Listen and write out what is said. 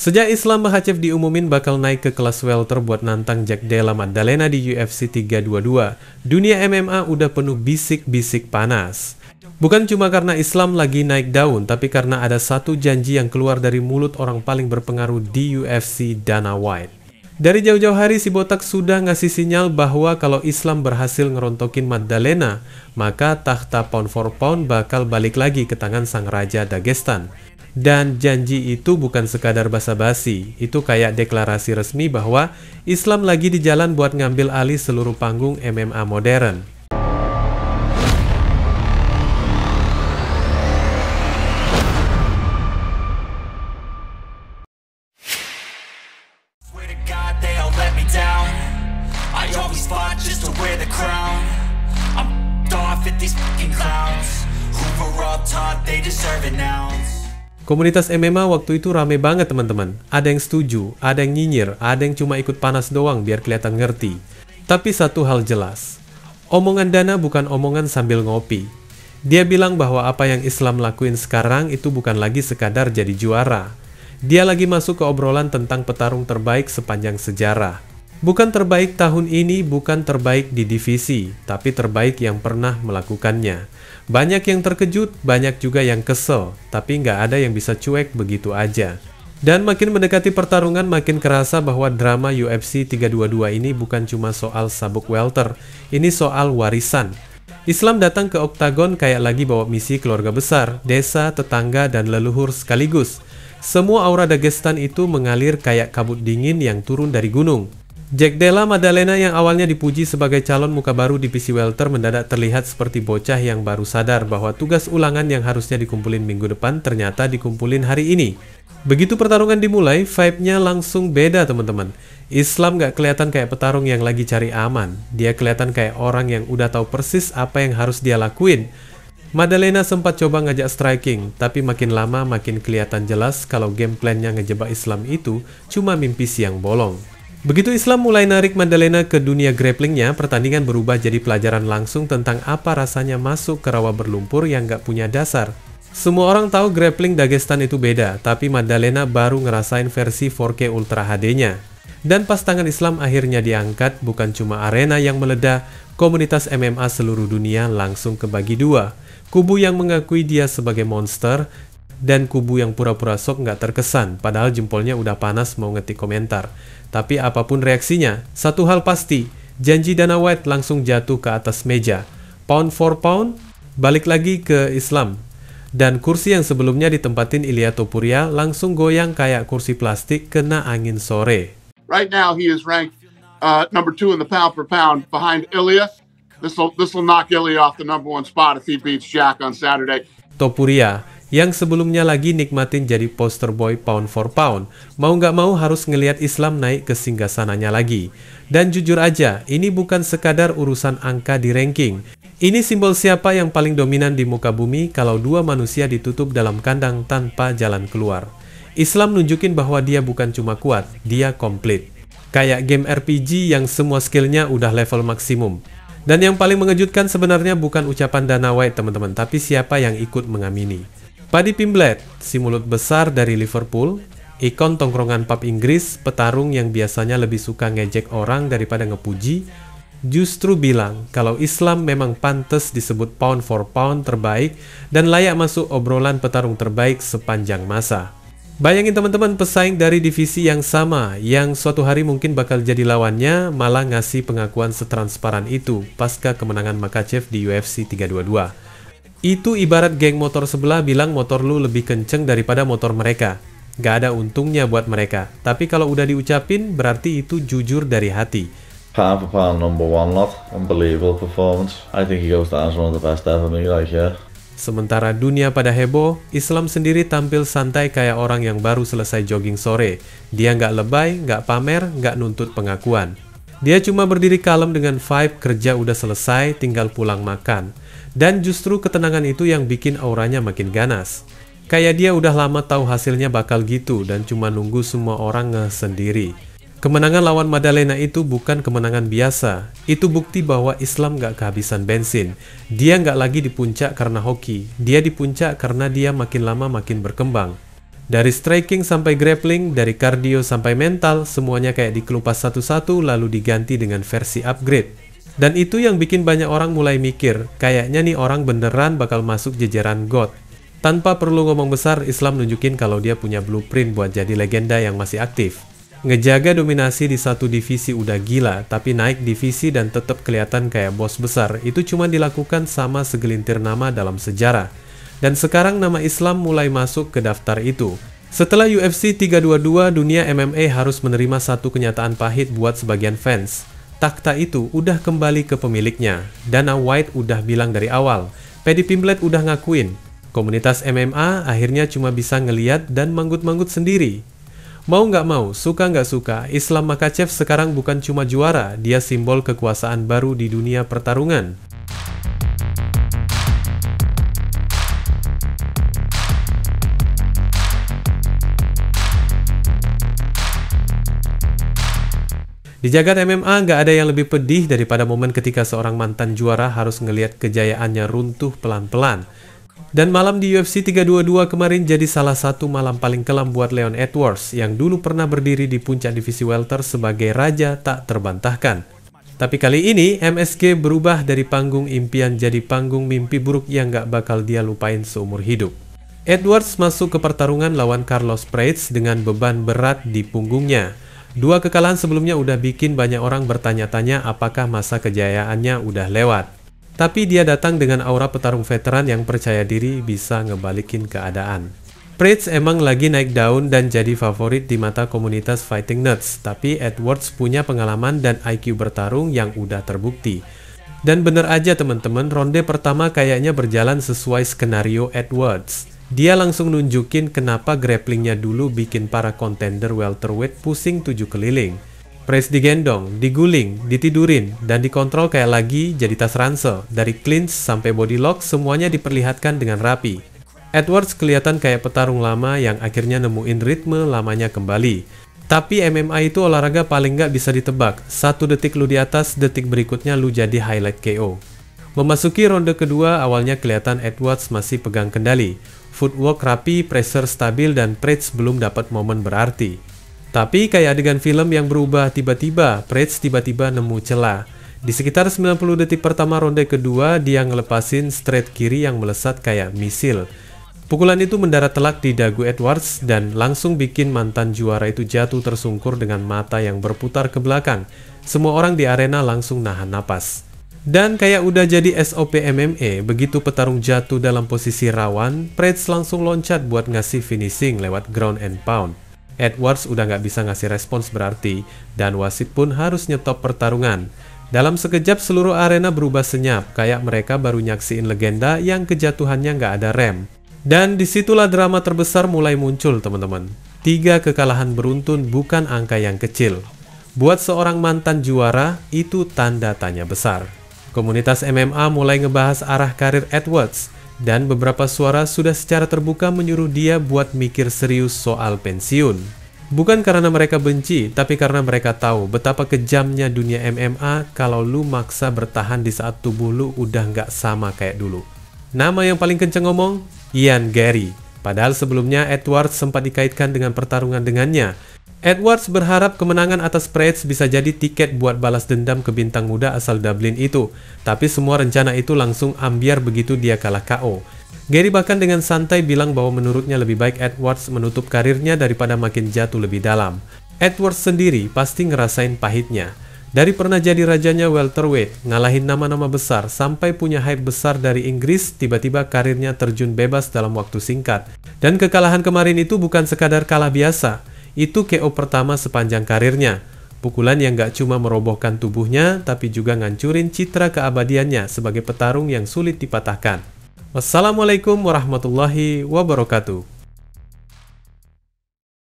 Sejak Islam Makhachev diumumin bakal naik ke kelas welter buat nantang Jack Della Maddalena di UFC 322, dunia MMA udah penuh bisik-bisik panas. Bukan cuma karena Islam lagi naik daun, tapi karena ada satu janji yang keluar dari mulut orang paling berpengaruh di UFC, Dana White. Dari jauh-jauh hari si botak sudah ngasih sinyal bahwa kalau Islam berhasil ngerontokin Maddalena, maka takhta pound for pound bakal balik lagi ke tangan sang raja Dagestan. Dan janji itu bukan sekadar basa-basi, itu kayak deklarasi resmi bahwa Islam lagi di jalan buat ngambil alih seluruh panggung MMA modern. Komunitas MMA waktu itu rame banget teman-teman. Ada yang setuju, ada yang nyinyir, ada yang cuma ikut panas doang biar kelihatan ngerti. Tapi satu hal jelas, omongan Dana bukan omongan sambil ngopi. Dia bilang bahwa apa yang Islam lakuin sekarang itu bukan lagi sekadar jadi juara. Dia lagi masuk ke obrolan tentang petarung terbaik sepanjang sejarah. Bukan terbaik tahun ini, bukan terbaik di divisi, tapi terbaik yang pernah melakukannya. Banyak yang terkejut, banyak juga yang kesel, tapi nggak ada yang bisa cuek begitu aja. Dan makin mendekati pertarungan, makin kerasa bahwa drama UFC 322 ini bukan cuma soal sabuk welter, ini soal warisan. Islam datang ke oktagon kayak lagi bawa misi keluarga besar, desa, tetangga, dan leluhur sekaligus. Semua aura Dagestan itu mengalir kayak kabut dingin yang turun dari gunung. Jack Della Maddalena yang awalnya dipuji sebagai calon muka baru divisi welter mendadak terlihat seperti bocah yang baru sadar bahwa tugas ulangan yang harusnya dikumpulin minggu depan ternyata dikumpulin hari ini. Begitu pertarungan dimulai, vibe-nya langsung beda teman-teman. Islam gak kelihatan kayak petarung yang lagi cari aman. Dia kelihatan kayak orang yang udah tahu persis apa yang harus dia lakuin. Maddalena sempat coba ngajak striking, tapi makin lama makin kelihatan jelas kalau game plan-nya ngejebak Islam itu cuma mimpi siang bolong. Begitu Islam mulai narik Maddalena ke dunia grapplingnya, pertandingan berubah jadi pelajaran langsung tentang apa rasanya masuk ke rawa berlumpur yang gak punya dasar. Semua orang tahu grappling Dagestan itu beda, tapi Maddalena baru ngerasain versi 4K Ultra HD-nya. Dan pas tangan Islam akhirnya diangkat, bukan cuma arena yang meledak, komunitas MMA seluruh dunia langsung kebagi dua. Kubu yang mengakui dia sebagai monster, dan kubu yang pura-pura sok nggak terkesan, padahal jempolnya udah panas mau ngetik komentar. Tapi apapun reaksinya, satu hal pasti, janji Dana White langsung jatuh ke atas meja. Pound for pound, balik lagi ke Islam. Dan kursi yang sebelumnya ditempatin Ilia Topuria langsung goyang kayak kursi plastik kena angin sore. Right now he is ranked number 2 in the pound for pound behind Ilia. This will knock Ilia off the number 1 spot if he beats Jack on Saturday. Topuria yang sebelumnya lagi nikmatin jadi poster boy pound for pound, mau nggak mau harus ngelihat Islam naik ke singgasananya lagi. Dan jujur aja, ini bukan sekadar urusan angka di ranking. Ini simbol siapa yang paling dominan di muka bumi kalau dua manusia ditutup dalam kandang tanpa jalan keluar. Islam nunjukin bahwa dia bukan cuma kuat, dia komplit. Kayak game RPG yang semua skillnya udah level maksimum. Dan yang paling mengejutkan sebenarnya bukan ucapan Dana White teman-teman, tapi siapa yang ikut mengamini. Paddy Pimblett, si mulut besar dari Liverpool, ikon tongkrongan pub Inggris, petarung yang biasanya lebih suka ngejek orang daripada ngepuji, justru bilang kalau Islam memang pantas disebut pound for pound terbaik dan layak masuk obrolan petarung terbaik sepanjang masa. Bayangin teman-teman, pesaing dari divisi yang sama, yang suatu hari mungkin bakal jadi lawannya, malah ngasih pengakuan setransparan itu pasca kemenangan Makhachev di UFC 322. Itu ibarat geng motor sebelah bilang motor lu lebih kenceng daripada motor mereka. Gak ada untungnya buat mereka. Tapi kalau udah diucapin, berarti itu jujur dari hati. Pound for pound number 1 lot. Unbelievable performance. I think he goes down as one of the best ever, me, like, yeah. Sementara dunia pada heboh, Islam sendiri tampil santai kayak orang yang baru selesai jogging sore. Dia nggak lebay, nggak pamer, nggak nuntut pengakuan. Dia cuma berdiri kalem dengan vibe kerja udah selesai, tinggal pulang makan. Dan justru ketenangan itu yang bikin auranya makin ganas. Kayak dia udah lama tahu hasilnya bakal gitu dan cuma nunggu semua orang sendiri. Kemenangan lawan Maddalena itu bukan kemenangan biasa. Itu bukti bahwa Islam gak kehabisan bensin. Dia gak lagi di puncak karena hoki. Dia di puncak karena dia makin lama makin berkembang. Dari striking sampai grappling, dari kardio sampai mental, semuanya kayak dikelupas satu-satu lalu diganti dengan versi upgrade. Dan itu yang bikin banyak orang mulai mikir, kayaknya nih orang beneran bakal masuk jajaran GOAT. Tanpa perlu ngomong besar, Islam nunjukin kalau dia punya blueprint buat jadi legenda yang masih aktif. Ngejaga dominasi di satu divisi udah gila, tapi naik divisi dan tetap kelihatan kayak bos besar, itu cuma dilakukan sama segelintir nama dalam sejarah. Dan sekarang nama Islam mulai masuk ke daftar itu. Setelah UFC 322, dunia MMA harus menerima satu kenyataan pahit buat sebagian fans. Takhta itu udah kembali ke pemiliknya. Dana White udah bilang dari awal. Paddy Pimblett udah ngakuin. Komunitas MMA akhirnya cuma bisa ngeliat dan manggut-manggut sendiri. Mau nggak mau, suka nggak suka, Islam Makhachev sekarang bukan cuma juara, dia simbol kekuasaan baru di dunia pertarungan. Di jagat MMA nggak ada yang lebih pedih daripada momen ketika seorang mantan juara harus ngelihat kejayaannya runtuh pelan-pelan. Dan malam di UFC 322 kemarin jadi salah satu malam paling kelam buat Leon Edwards yang dulu pernah berdiri di puncak divisi welter sebagai raja tak terbantahkan. Tapi kali ini MSG berubah dari panggung impian jadi panggung mimpi buruk yang nggak bakal dia lupain seumur hidup. Edwards masuk ke pertarungan lawan Carlos Prates dengan beban berat di punggungnya. Dua kekalahan sebelumnya udah bikin banyak orang bertanya-tanya apakah masa kejayaannya udah lewat. Tapi dia datang dengan aura petarung veteran yang percaya diri bisa ngebalikin keadaan. Prates emang lagi naik daun dan jadi favorit di mata komunitas Fighting Nuts, tapi Edwards punya pengalaman dan IQ bertarung yang udah terbukti. Dan bener aja teman-teman, ronde pertama kayaknya berjalan sesuai skenario Edwards. Dia langsung nunjukin kenapa grapplingnya dulu bikin para kontender welterweight pusing 7 keliling. Prates digendong, diguling, ditidurin, dan dikontrol kayak lagi jadi tas ransel. Dari clinch sampai body lock semuanya diperlihatkan dengan rapi. Edwards kelihatan kayak petarung lama yang akhirnya nemuin ritme lamanya kembali. Tapi MMA itu olahraga paling nggak bisa ditebak. 1 detik lu di atas, detik berikutnya lu jadi highlight KO. Memasuki ronde kedua, awalnya kelihatan Edwards masih pegang kendali. Footwork rapi, pressure stabil, dan Prates belum dapat momen berarti. Tapi kayak adegan film yang berubah tiba-tiba, Prates tiba-tiba nemu celah. Di sekitar 90 detik pertama ronde kedua, dia ngelepasin straight kiri yang melesat kayak misil. Pukulan itu mendarat telak di dagu Edwards dan langsung bikin mantan juara itu jatuh tersungkur dengan mata yang berputar ke belakang. Semua orang di arena langsung nahan napas. Dan kayak udah jadi SOP MMA, begitu petarung jatuh dalam posisi rawan, Prates langsung loncat buat ngasih finishing lewat ground and pound. Edwards udah nggak bisa ngasih respons berarti, dan wasit pun harus nyetop pertarungan. Dalam sekejap seluruh arena berubah senyap, kayak mereka baru nyaksiin legenda yang kejatuhannya nggak ada rem. Dan disitulah drama terbesar mulai muncul teman-teman. 3 kekalahan beruntun bukan angka yang kecil. Buat seorang mantan juara, itu tanda tanya besar. Komunitas MMA mulai ngebahas arah karir Edwards, dan beberapa suara sudah secara terbuka menyuruh dia buat mikir serius soal pensiun. Bukan karena mereka benci, tapi karena mereka tahu betapa kejamnya dunia MMA kalau lu maksa bertahan di saat tubuh lu udah nggak sama kayak dulu. Nama yang paling kenceng ngomong, Ian Garry. Padahal sebelumnya Edwards sempat dikaitkan dengan pertarungan dengannya. Edwards berharap kemenangan atas Prates bisa jadi tiket buat balas dendam ke bintang muda asal Dublin itu. Tapi semua rencana itu langsung ambiar begitu dia kalah KO. Garry bahkan dengan santai bilang bahwa menurutnya lebih baik Edwards menutup karirnya daripada makin jatuh lebih dalam. Edwards sendiri pasti ngerasain pahitnya. Dari pernah jadi rajanya welterweight, ngalahin nama-nama besar, sampai punya hype besar dari Inggris, tiba-tiba karirnya terjun bebas dalam waktu singkat. Dan kekalahan kemarin itu bukan sekadar kalah biasa. Itu KO pertama sepanjang karirnya. Pukulan yang gak cuma merobohkan tubuhnya, tapi juga ngancurin citra keabadiannya sebagai petarung yang sulit dipatahkan. Wassalamualaikum warahmatullahi wabarakatuh.